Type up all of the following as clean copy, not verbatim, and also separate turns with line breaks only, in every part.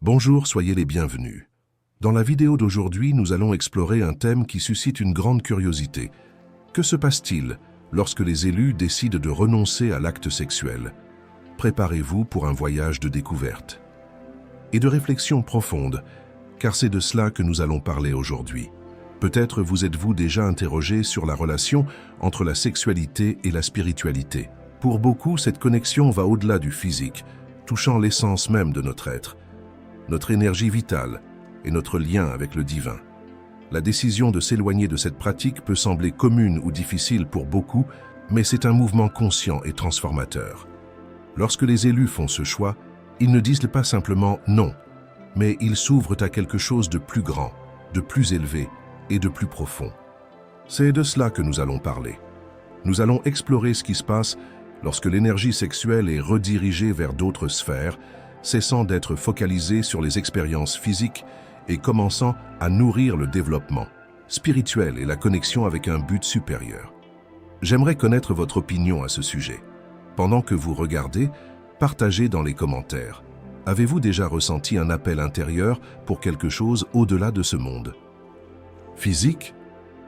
Bonjour, soyez les bienvenus. Dans la vidéo d'aujourd'hui, nous allons explorer un thème qui suscite une grande curiosité. Que se passe-t-il lorsque les élus décident de renoncer à l'acte sexuel? Préparez-vous pour un voyage de découverte et de réflexion profonde, car c'est de cela que nous allons parler aujourd'hui. Peut-être vous êtes-vous déjà interrogé sur la relation entre la sexualité et la spiritualité. Pour beaucoup, cette connexion va au-delà du physique, touchant l'essence même de notre être, notre énergie vitale et notre lien avec le divin. La décision de s'éloigner de cette pratique peut sembler commune ou difficile pour beaucoup, mais c'est un mouvement conscient et transformateur. Lorsque les élus font ce choix, ils ne disent pas simplement « non », mais ils s'ouvrent à quelque chose de plus grand, de plus élevé et de plus profond. C'est de cela que nous allons parler. Nous allons explorer ce qui se passe lorsque l'énergie sexuelle est redirigée vers d'autres sphères, cessant d'être focalisée sur les expériences physiques et commençant à nourrir le développement spirituel et la connexion avec un but supérieur. J'aimerais connaître votre opinion à ce sujet. Pendant que vous regardez, partagez dans les commentaires. Avez-vous déjà ressenti un appel intérieur pour quelque chose au-delà de ce monde physique?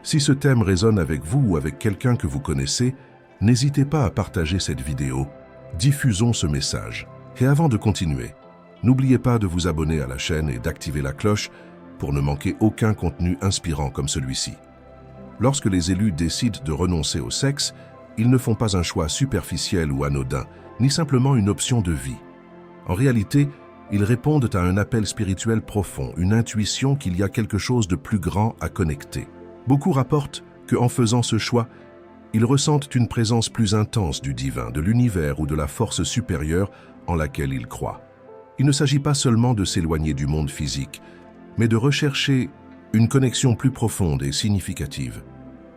Si ce thème résonne avec vous ou avec quelqu'un que vous connaissez, n'hésitez pas à partager cette vidéo. Diffusons ce message. Et avant de continuer, n'oubliez pas de vous abonner à la chaîne et d'activer la cloche pour ne manquer aucun contenu inspirant comme celui-ci. Lorsque les élus décident de renoncer au sexe, ils ne font pas un choix superficiel ou anodin, ni simplement une option de vie. En réalité, ils répondent à un appel spirituel profond, une intuition qu'il y a quelque chose de plus grand à connecter. Beaucoup rapportent qu'en faisant ce choix, ils ressentent une présence plus intense du divin, de l'univers ou de la force supérieure en laquelle ils croient. Il ne s'agit pas seulement de s'éloigner du monde physique, mais de rechercher une connexion plus profonde et significative.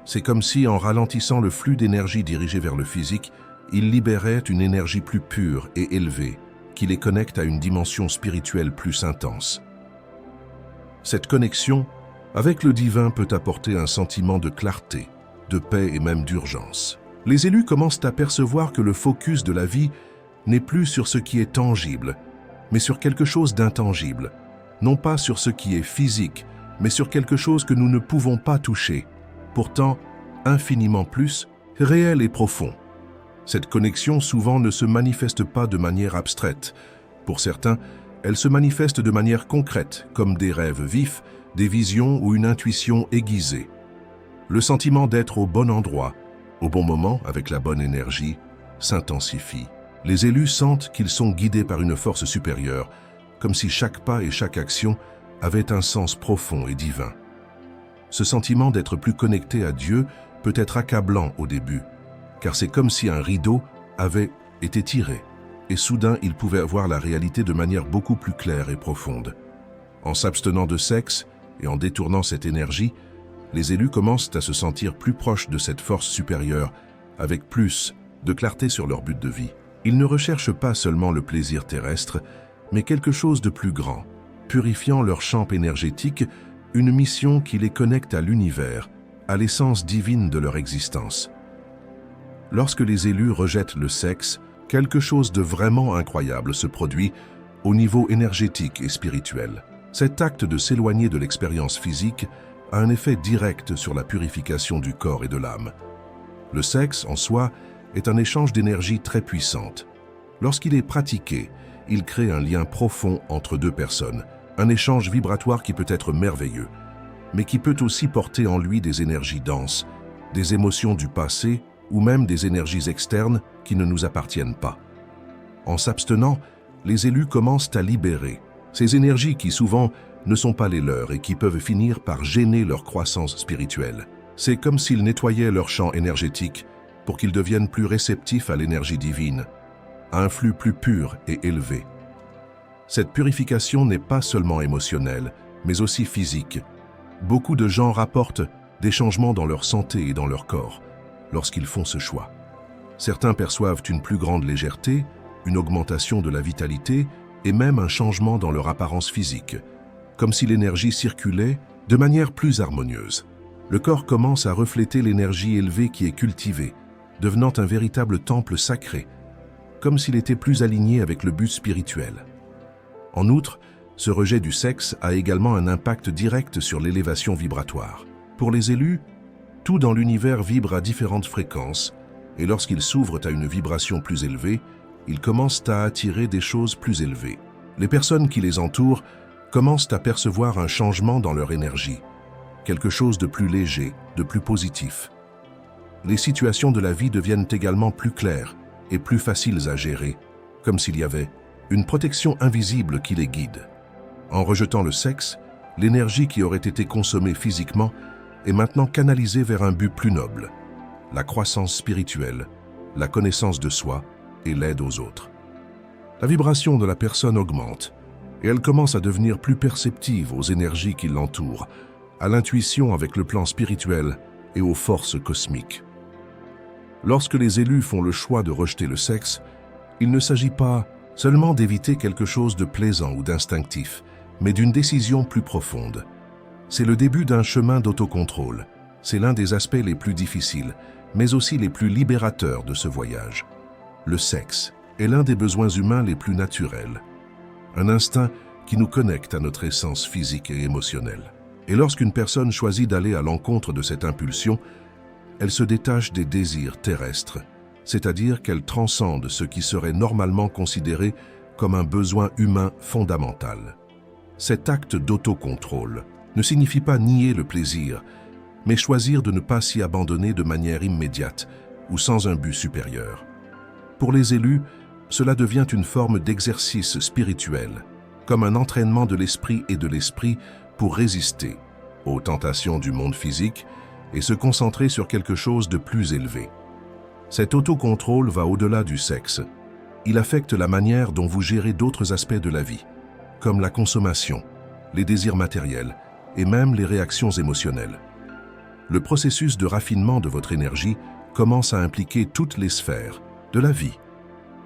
C'est comme si, en ralentissant le flux d'énergie dirigé vers le physique, ils libéraient une énergie plus pure et élevée, qui les connecte à une dimension spirituelle plus intense. Cette connexion avec le divin peut apporter un sentiment de clarté, de paix et même d'urgence. Les élus commencent à percevoir que le focus de la vie n'est plus sur ce qui est tangible, mais sur quelque chose d'intangible, non pas sur ce qui est physique, mais sur quelque chose que nous ne pouvons pas toucher, pourtant infiniment plus réel et profond. Cette connexion souvent ne se manifeste pas de manière abstraite. Pour certains, elle se manifeste de manière concrète, comme des rêves vifs, des visions ou une intuition aiguisée. Le sentiment d'être au bon endroit, au bon moment, avec la bonne énergie, s'intensifie. Les élus sentent qu'ils sont guidés par une force supérieure, comme si chaque pas et chaque action avaient un sens profond et divin. Ce sentiment d'être plus connecté à Dieu peut être accablant au début, car c'est comme si un rideau avait été tiré, et soudain ils pouvaient voir la réalité de manière beaucoup plus claire et profonde. En s'abstenant de sexe et en détournant cette énergie, les élus commencent à se sentir plus proches de cette force supérieure, avec plus de clarté sur leur but de vie. Ils ne recherchent pas seulement le plaisir terrestre, mais quelque chose de plus grand, purifiant leur champ énergétique, une mission qui les connecte à l'univers, à l'essence divine de leur existence. Lorsque les élus rejettent le sexe, quelque chose de vraiment incroyable se produit au niveau énergétique et spirituel. Cet acte de s'éloigner de l'expérience physique a un effet direct sur la purification du corps et de l'âme. Le sexe, en soi, est un échange d'énergie très puissante. Lorsqu'il est pratiqué, il crée un lien profond entre deux personnes, un échange vibratoire qui peut être merveilleux, mais qui peut aussi porter en lui des énergies denses, des émotions du passé ou même des énergies externes qui ne nous appartiennent pas. En s'abstenant, les élus commencent à libérer ces énergies qui souvent ne sont pas les leurs et qui peuvent finir par gêner leur croissance spirituelle. C'est comme s'ils nettoyaient leur champ énergétique pour qu'ils deviennent plus réceptifs à l'énergie divine, à un flux plus pur et élevé. Cette purification n'est pas seulement émotionnelle, mais aussi physique. Beaucoup de gens rapportent des changements dans leur santé et dans leur corps lorsqu'ils font ce choix. Certains perçoivent une plus grande légèreté, une augmentation de la vitalité et même un changement dans leur apparence physique, comme si l'énergie circulait de manière plus harmonieuse. Le corps commence à refléter l'énergie élevée qui est cultivée, devenant un véritable temple sacré, comme s'il était plus aligné avec le but spirituel. En outre, Ce rejet du sexe a également un impact direct sur l'élévation vibratoire. Pour les élus, tout dans l'univers vibre à différentes fréquences, et lorsqu'ils s'ouvrent à une vibration plus élevée, ils commencent à attirer des choses plus élevées. Les personnes qui les entourent commencent à percevoir un changement dans leur énergie, quelque chose de plus léger, de plus positif. Les situations de la vie deviennent également plus claires et plus faciles à gérer, comme s'il y avait une protection invisible qui les guide. En rejetant le sexe, l'énergie qui aurait été consommée physiquement est maintenant canalisée vers un but plus noble, la croissance spirituelle, la connaissance de soi et l'aide aux autres. La vibration de la personne augmente et elle commence à devenir plus perceptive aux énergies qui l'entourent, à l'intuition avec le plan spirituel et aux forces cosmiques. Lorsque les élus font le choix de rejeter le sexe, il ne s'agit pas seulement d'éviter quelque chose de plaisant ou d'instinctif, mais d'une décision plus profonde. C'est le début d'un chemin d'autocontrôle. C'est l'un des aspects les plus difficiles, mais aussi les plus libérateurs de ce voyage. Le sexe est l'un des besoins humains les plus naturels, un instinct qui nous connecte à notre essence physique et émotionnelle. Et lorsqu'une personne choisit d'aller à l'encontre de cette impulsion, elle se détache des désirs terrestres, c'est-à-dire qu'elle transcende ce qui serait normalement considéré comme un besoin humain fondamental. Cet acte d'autocontrôle ne signifie pas nier le plaisir, mais choisir de ne pas s'y abandonner de manière immédiate ou sans un but supérieur. Pour les élus, cela devient une forme d'exercice spirituel, comme un entraînement de l'esprit et de l'esprit pour résister aux tentations du monde physique et se concentrer sur quelque chose de plus élevé. Cet autocontrôle va au-delà du sexe. Il affecte la manière dont vous gérez d'autres aspects de la vie, comme la consommation, les désirs matériels et même les réactions émotionnelles. Le processus de raffinement de votre énergie commence à impliquer toutes les sphères de la vie.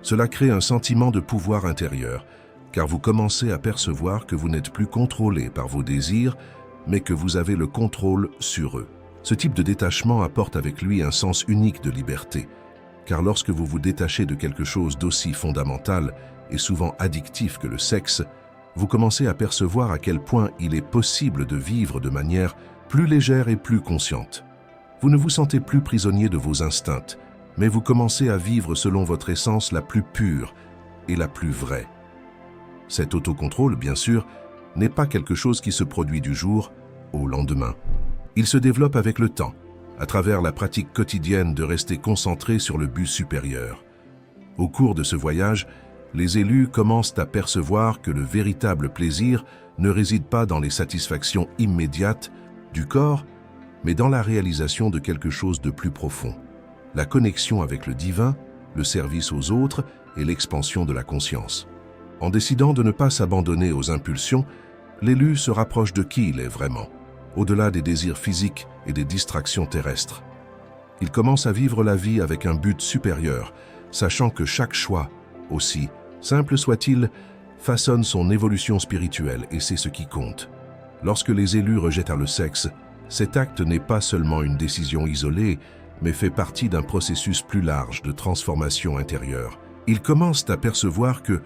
Cela crée un sentiment de pouvoir intérieur, car vous commencez à percevoir que vous n'êtes plus contrôlé par vos désirs, mais que vous avez le contrôle sur eux. Ce type de détachement apporte avec lui un sens unique de liberté, car lorsque vous vous détachez de quelque chose d'aussi fondamental et souvent addictif que le sexe, vous commencez à percevoir à quel point il est possible de vivre de manière plus légère et plus consciente. Vous ne vous sentez plus prisonnier de vos instincts, mais vous commencez à vivre selon votre essence la plus pure et la plus vraie. Cet autocontrôle, bien sûr, n'est pas quelque chose qui se produit du jour au lendemain. Il se développe avec le temps, à travers la pratique quotidienne de rester concentré sur le but supérieur. Au cours de ce voyage, les élus commencent à percevoir que le véritable plaisir ne réside pas dans les satisfactions immédiates du corps, mais dans la réalisation de quelque chose de plus profond. La connexion avec le divin, le service aux autres et l'expansion de la conscience. En décidant de ne pas s'abandonner aux impulsions, l'élu se rapproche de qui il est vraiment, au-delà des désirs physiques et des distractions terrestres. Il commence à vivre la vie avec un but supérieur, sachant que chaque choix, aussi simple soit-il, façonne son évolution spirituelle et c'est ce qui compte. Lorsque les élus rejettent le sexe, cet acte n'est pas seulement une décision isolée, mais fait partie d'un processus plus large de transformation intérieure. Ils commencent à percevoir que,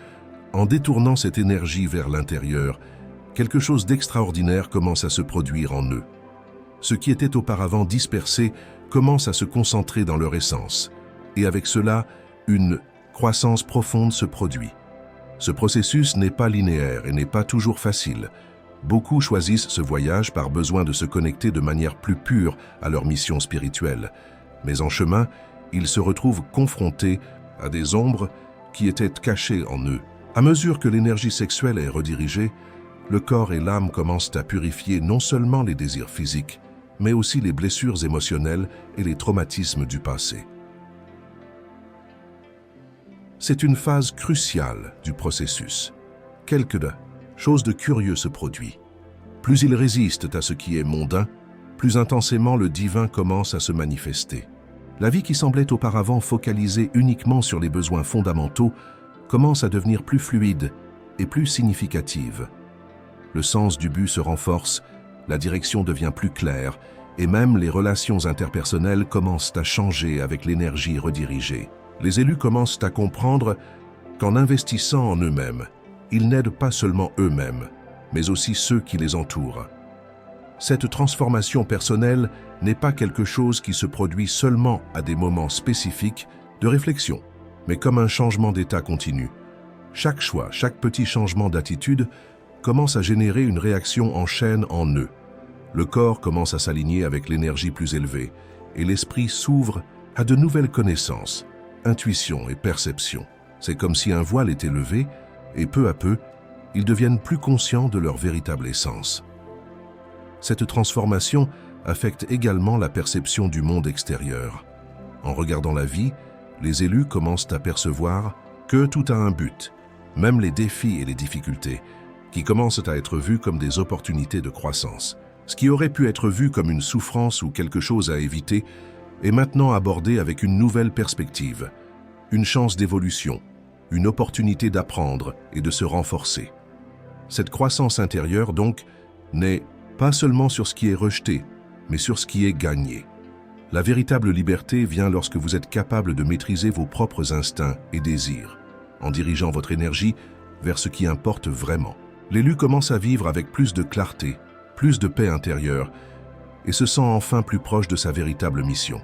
en détournant cette énergie vers l'intérieur, quelque chose d'extraordinaire commence à se produire en eux. Ce qui était auparavant dispersé commence à se concentrer dans leur essence, et avec cela, une croissance profonde se produit. Ce processus n'est pas linéaire et n'est pas toujours facile. Beaucoup choisissent ce voyage par besoin de se connecter de manière plus pure à leur mission spirituelle. Mais en chemin, ils se retrouvent confrontés à des ombres qui étaient cachées en eux. À mesure que l'énergie sexuelle est redirigée, le corps et l'âme commencent à purifier non seulement les désirs physiques, mais aussi les blessures émotionnelles et les traumatismes du passé. C'est une phase cruciale du processus. Quelque chose de curieux se produit. Plus ils résistent à ce qui est mondain, plus intensément le divin commence à se manifester. La vie qui semblait auparavant focalisée uniquement sur les besoins fondamentaux commence à devenir plus fluide et plus significative. Le sens du but se renforce, la direction devient plus claire et même les relations interpersonnelles commencent à changer avec l'énergie redirigée. Les élus commencent à comprendre qu'en investissant en eux-mêmes, ils n'aident pas seulement eux-mêmes, mais aussi ceux qui les entourent. Cette transformation personnelle n'est pas quelque chose qui se produit seulement à des moments spécifiques de réflexion, mais comme un changement d'état continu. Chaque choix, chaque petit changement d'attitude commence à générer une réaction en chaîne en eux. Le corps commence à s'aligner avec l'énergie plus élevée et l'esprit s'ouvre à de nouvelles connaissances, intuition et perception. C'est comme si un voile était levé et peu à peu, ils deviennent plus conscients de leur véritable essence. Cette transformation affecte également la perception du monde extérieur. En regardant la vie, les élus commencent à percevoir que tout a un but, même les défis et les difficultés, qui commencent à être vus comme des opportunités de croissance. Ce qui aurait pu être vu comme une souffrance ou quelque chose à éviter est maintenant abordé avec une nouvelle perspective, une chance d'évolution, une opportunité d'apprendre et de se renforcer. Cette croissance intérieure, donc, n'est pas seulement sur ce qui est rejeté, mais sur ce qui est gagné. La véritable liberté vient lorsque vous êtes capable de maîtriser vos propres instincts et désirs, en dirigeant votre énergie vers ce qui importe vraiment. L'élu commence à vivre avec plus de clarté, plus de paix intérieure, et se sent enfin plus proche de sa véritable mission.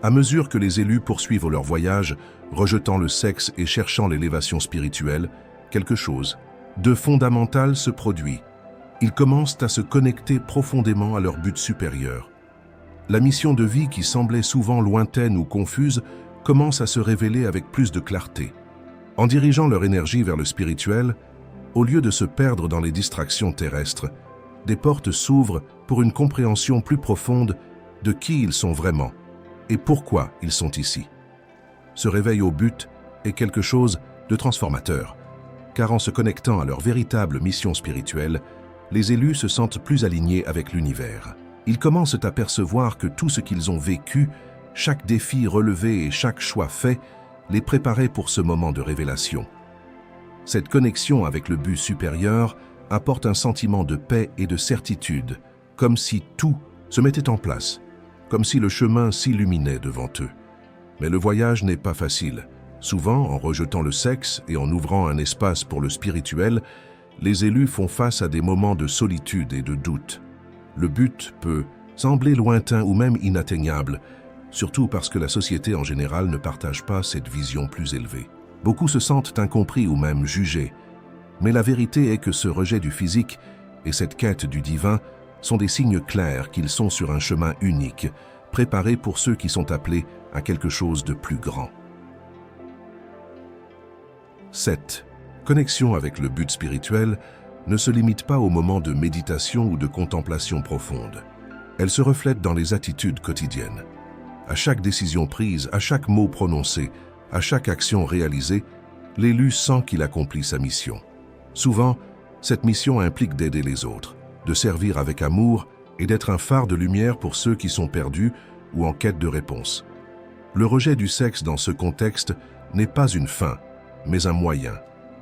À mesure que les élus poursuivent leur voyage, rejetant le sexe et cherchant l'élévation spirituelle, quelque chose de fondamental se produit. Ils commencent à se connecter profondément à leur but supérieur. La mission de vie qui semblait souvent lointaine ou confuse commence à se révéler avec plus de clarté. En dirigeant leur énergie vers le spirituel, au lieu de se perdre dans les distractions terrestres, des portes s'ouvrent pour une compréhension plus profonde de qui ils sont vraiment et pourquoi ils sont ici. Ce réveil au but est quelque chose de transformateur, car en se connectant à leur véritable mission spirituelle, les élus se sentent plus alignés avec l'univers. Ils commencent à percevoir que tout ce qu'ils ont vécu, chaque défi relevé et chaque choix fait, les préparait pour ce moment de révélation. Cette connexion avec le but supérieur apporte un sentiment de paix et de certitude, comme si tout se mettait en place, comme si le chemin s'illuminait devant eux. Mais le voyage n'est pas facile. Souvent, en rejetant le sexe et en ouvrant un espace pour le spirituel, les élus font face à des moments de solitude et de doute. Le but peut sembler lointain ou même inatteignable, surtout parce que la société en général ne partage pas cette vision plus élevée. Beaucoup se sentent incompris ou même jugés. Mais la vérité est que ce rejet du physique et cette quête du divin sont des signes clairs qu'ils sont sur un chemin unique, préparé pour ceux qui sont appelés à quelque chose de plus grand. 7. Connexion avec le but spirituel ne se limite pas au moment de méditation ou de contemplation profonde. Elle se reflète dans les attitudes quotidiennes. À chaque décision prise, à chaque mot prononcé, à chaque action réalisée, l'élu sent qu'il accomplit sa mission. Souvent, cette mission implique d'aider les autres, de servir avec amour et d'être un phare de lumière pour ceux qui sont perdus ou en quête de réponse. Le rejet du sexe dans ce contexte n'est pas une fin, mais un moyen.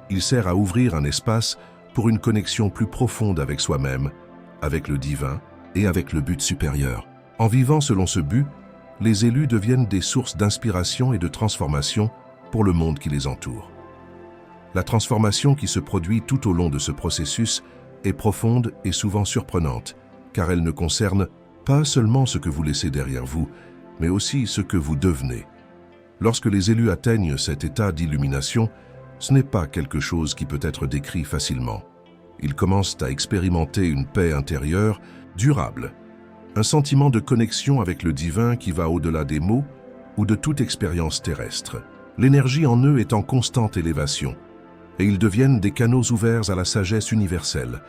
Il sert à ouvrir un espace pour une connexion plus profonde avec soi-même, avec le divin et avec le but supérieur. En vivant selon ce but, les élus deviennent des sources d'inspiration et de transformation pour le monde qui les entoure. La transformation qui se produit tout au long de ce processus est profonde et souvent surprenante, car elle ne concerne pas seulement ce que vous laissez derrière vous, mais aussi ce que vous devenez. Lorsque les élus atteignent cet état d'illumination, ce n'est pas quelque chose qui peut être décrit facilement. Ils commencent à expérimenter une paix intérieure durable, un sentiment de connexion avec le divin qui va au-delà des mots ou de toute expérience terrestre. L'énergie en eux est en constante élévation, et ils deviennent des canaux ouverts à la sagesse universelle,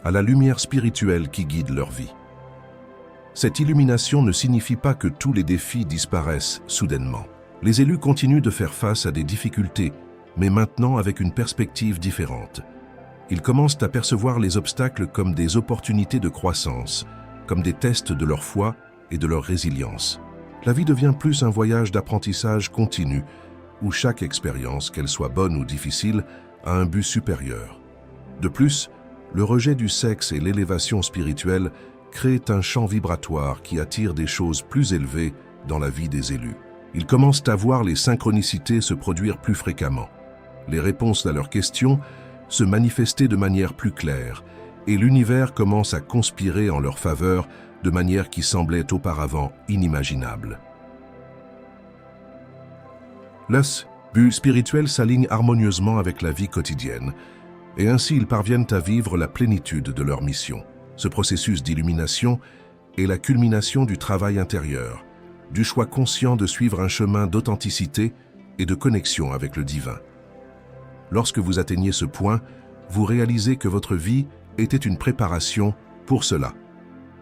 à la lumière spirituelle qui guide leur vie. Cette illumination ne signifie pas que tous les défis disparaissent soudainement. Les élus continuent de faire face à des difficultés, mais maintenant avec une perspective différente. Ils commencent à percevoir les obstacles comme des opportunités de croissance, comme des tests de leur foi et de leur résilience. La vie devient plus un voyage d'apprentissage continu, où chaque expérience, qu'elle soit bonne ou difficile, a un but supérieur. De plus, le rejet du sexe et l'élévation spirituelle créent un champ vibratoire qui attire des choses plus élevées dans la vie des élus. Ils commencent à voir les synchronicités se produire plus fréquemment. Les réponses à leurs questions se manifester de manière plus claire et l'univers commence à conspirer en leur faveur de manière qui semblait auparavant inimaginable. Les buts spirituels s'alignent harmonieusement avec la vie quotidienne et ainsi ils parviennent à vivre la plénitude de leur mission. Ce processus d'illumination est la culmination du travail intérieur, du choix conscient de suivre un chemin d'authenticité et de connexion avec le divin. Lorsque vous atteignez ce point, vous réalisez que votre vie était une préparation pour cela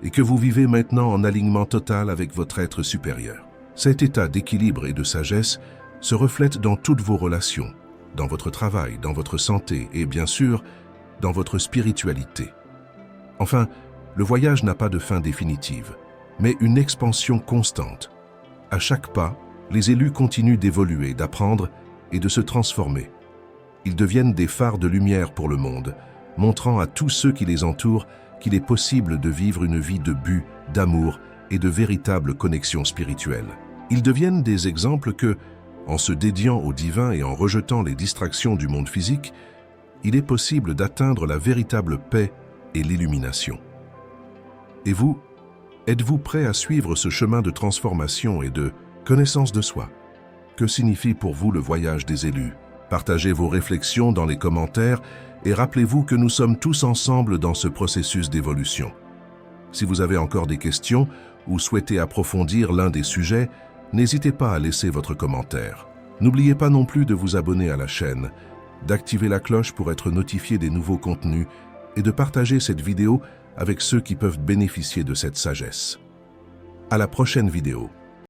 et que vous vivez maintenant en alignement total avec votre être supérieur. Cet état d'équilibre et de sagesse se reflète dans toutes vos relations, dans votre travail, dans votre santé et bien sûr, dans votre spiritualité. Enfin, le voyage n'a pas de fin définitive, mais une expansion constante. À chaque pas, les élus continuent d'évoluer, d'apprendre et de se transformer. Ils deviennent des phares de lumière pour le monde, montrant à tous ceux qui les entourent qu'il est possible de vivre une vie de but, d'amour et de véritable connexion spirituelle. Ils deviennent des exemples que, en se dédiant au divin et en rejetant les distractions du monde physique, il est possible d'atteindre la véritable paix et l'illumination. Et vous, êtes-vous prêt à suivre ce chemin de transformation et de connaissance de soi? Que signifie pour vous le voyage des élus? Partagez vos réflexions dans les commentaires et rappelez-vous que nous sommes tous ensemble dans ce processus d'évolution. Si vous avez encore des questions ou souhaitez approfondir l'un des sujets, n'hésitez pas à laisser votre commentaire. N'oubliez pas non plus de vous abonner à la chaîne, d'activer la cloche pour être notifié des nouveaux contenus et de partager cette vidéo avec ceux qui peuvent bénéficier de cette sagesse. À la prochaine vidéo.